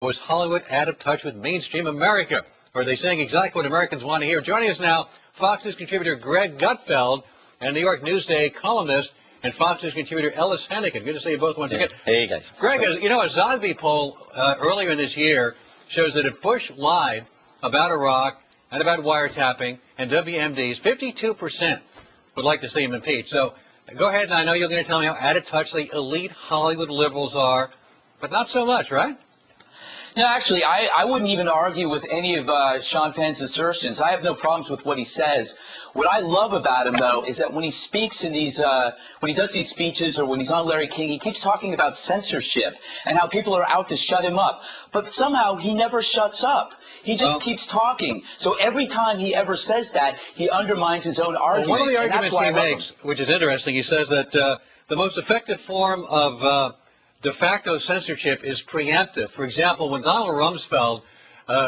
Was Hollywood out of touch with mainstream America? Or are they saying exactly what Americans want to hear? Joining us now, Fox News contributor Greg Gutfeld and New York Newsday columnist and Fox News contributor Ellis Hannity. Good to see you both once again. Hey, guys. Greg, you know, a Zogby poll earlier in this year shows that if Bush lied about Iraq and about wiretapping and WMDs, 52% would like to see him impeached. So go ahead, and I know you're going to tell me how out of touch the elite Hollywood liberals are, but not so much, right? No, actually, I wouldn't even argue with any of Sean Penn's assertions. I have no problems with what he says. What I love about him, though, is that when he speaks in these, when he does these speeches or when he's on Larry King, he keeps talking about censorship and how people are out to shut him up. But somehow he never shuts up. He just keeps talking. So every time he ever says that, he undermines his own argument. Well, one of the arguments he makes, which is interesting, he says that the most effective form of de facto censorship is preemptive. For example, when Donald Rumsfeld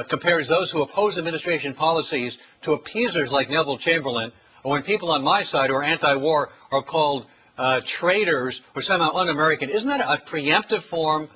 compares those who oppose administration policies to appeasers like Neville Chamberlain, or when people on my side who are anti-war are called traitors or somehow un-American, isn't that a preemptive form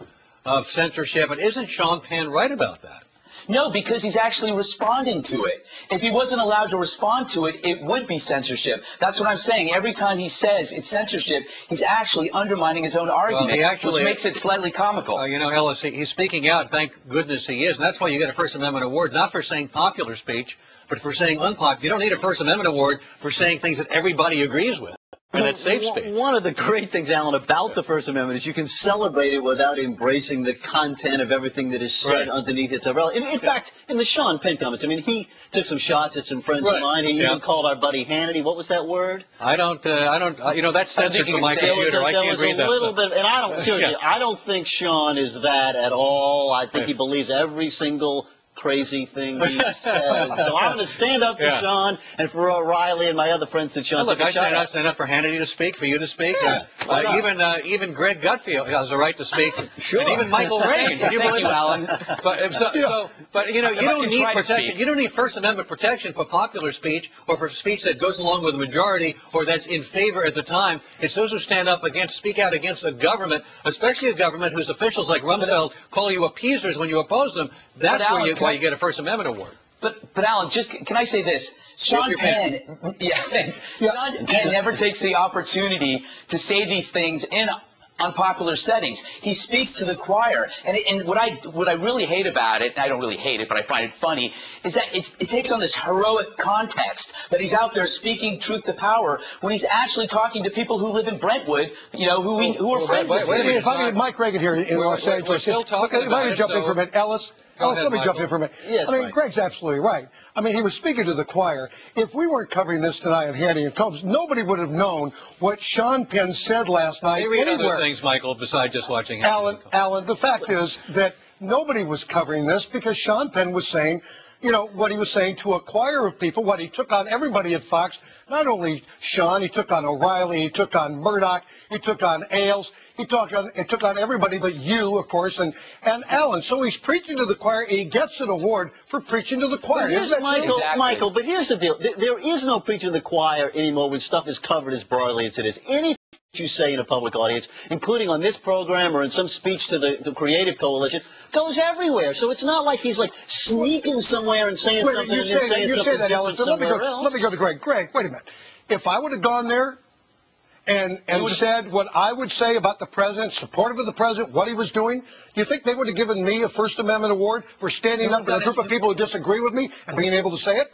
of censorship? And isn't Sean Penn right about that? No, because he's actually responding to it. If he wasn't allowed to respond to it, it would be censorship. That's what I'm saying. Every time he says it's censorship, he's actually undermining his own argument, which makes it slightly comical. You know, Ellis, he's speaking out. Thank goodness he is. And that's why you get a First Amendment award, not for saying popular speech, but for saying unpopular. You don't need a First Amendment award for saying things that everybody agrees with. And that's safe speech. One of the great things, Alan, about the First Amendment is you can celebrate it without embracing the content of everything that is said underneath its umbrella. In fact, in the Sean Penn comments, I mean, he took some shots at some friends of mine. He even called our buddy Hannity. What was that word? I don't, you know, that's censored from my computer. I can't read that. And I don't, seriously, I don't think Sean is that at all. I think he believes every single crazy thing he says. So I'm going to stand up for Sean and for O'Reilly and my other friends that Sean took a shot at. I stand up for Hannity to speak, for you to speak. Even Greg Gutfeld has a right to speak. Sure. And even Michael Reagan. Thank you, Alan. But you know, you don't need protection. You don't need First Amendment protection for popular speech or for speech that goes along with the majority or that's in favor at the time. It's those who stand up against, speak out against a government, especially a government whose officials like Rumsfeld call you appeasers when you oppose them. That's why you get a First Amendment award. But Alan, can I say this? Sean Penn, Sean Penn never takes the opportunity to say these things in unpopular settings. He speaks to the choir, and what I really hate about it, I don't really hate it, but I find it funny, is that it takes on this heroic context that he's out there speaking truth to power when he's actually talking to people who live in Brentwood, you know, who are friends of his. If I may, Mike Reagan here in Los Angeles. We're still talking if I could jump in for a minute, Ellis. Let me jump in for a minute. Yes, I mean, Greg's absolutely right. I mean, he was speaking to the choir. If we weren't covering this tonight on Hannity and Colmes, nobody would have known what Sean Penn said last night anywhere. Other things, Michael, besides just watching Hannity. Alan, the fact is that nobody was covering this because Sean Penn was saying, you know, what he was saying to a choir of people, what he took on everybody at Fox, not only Sean, he took on O'Reilly, he took on Murdoch, he took on Ailes, he took on everybody but you, of course, and Alan. So he's preaching to the choir, and he gets an award for preaching to the choir. Michael, but here's the deal. There is no preaching to the choir anymore when stuff is covered as broadly as it is. Anything you say in a public audience, including on this program or in some speech to the Creative Coalition, goes everywhere. So it's not like he's like sneaking somewhere and saying something and then saying something different somewhere else. Let me go to Greg. Greg, wait a minute. If I would have gone there and said what I would say about the president, supportive of the president, what he was doing, do you think they would have given me a First Amendment award for standing up to a group of people who disagree with me and being able to say it?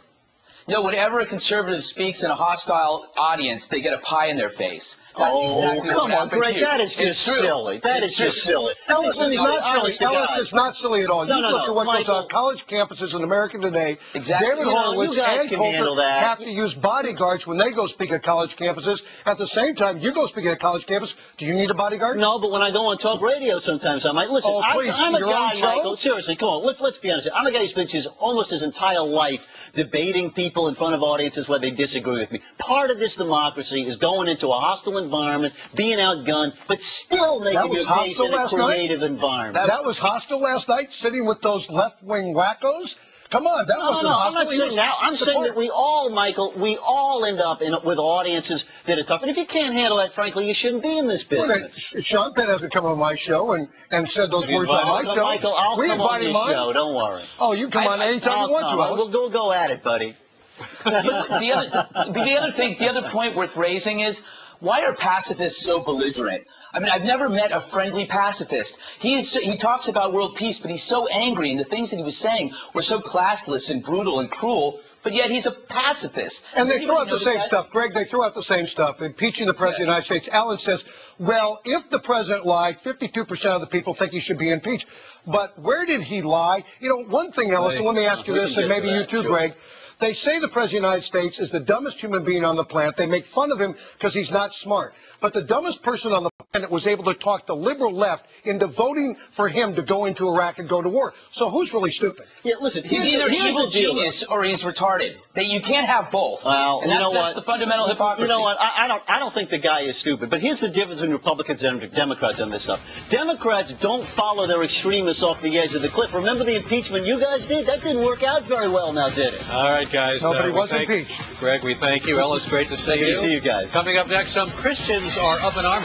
No, whenever a conservative speaks in a hostile audience, they get a pie in their face. That's exactly what happened on, Greg, that is just silly. That is just silly. Ellis, it's not silly at all. You look at what goes on college campuses in America today. David Horowitz and Colbert have to use bodyguards when they go speak at college campuses. At the same time, you go speak at a college campus, do you need a bodyguard? No, but when I go on talk radio sometimes, I might. Listen, I'm a guy, Michael, seriously, come on, let's be honest. I'm a guy who spends almost his entire life debating people in front of audiences where they disagree with me. Part of this democracy is going into a hostile environment, being outgunned, but still making your case in a creative environment. That was hostile last night, sitting with those left-wing wackos? Come on, that wasn't hostile. I'm not saying that. I'm saying that we all, Michael, we all end up with audiences that are tough. And if you can't handle that, frankly, you shouldn't be in this business. Well, Sean Penn hasn't come on my show and said those words on my show. Michael, I'll come on your show. Don't worry. Oh, you come on anytime you want to. We'll go at it, buddy. The other point worth raising is, why are pacifists so belligerent? I mean, I've never met a friendly pacifist. He talks about world peace, but he's so angry, and the things that he was saying were so classless and brutal and cruel, but yet he's a pacifist. And they throw out the same stuff. Greg, they throw out the same stuff. Impeaching the President of the United States. Alan says, well, if the President lied, 52% of the people think he should be impeached. But where did he lie? You know, one thing, Ellison, let me ask you this, and maybe you too, Greg. They say the President of the United States is the dumbest human being on the planet. They make fun of him because he's not smart. But the dumbest person on the planet was able to talk the liberal left into voting for him to go into Iraq and go to war. So who's really stupid? Yeah, listen, he's either an evil genius or he's retarded. You can't have both. Well, and that's the fundamental hypocrisy. You know what? I don't think the guy is stupid. But here's the difference between Republicans and Democrats on this stuff. Democrats don't follow their extremists off the edge of the cliff. Remember the impeachment you guys did? That didn't work out very well now, did it? All right, guys. Nobody was impeached. Greg, we thank you. Ellis, great to see you. Good to see you guys. Coming up next, some Christians are up in arms.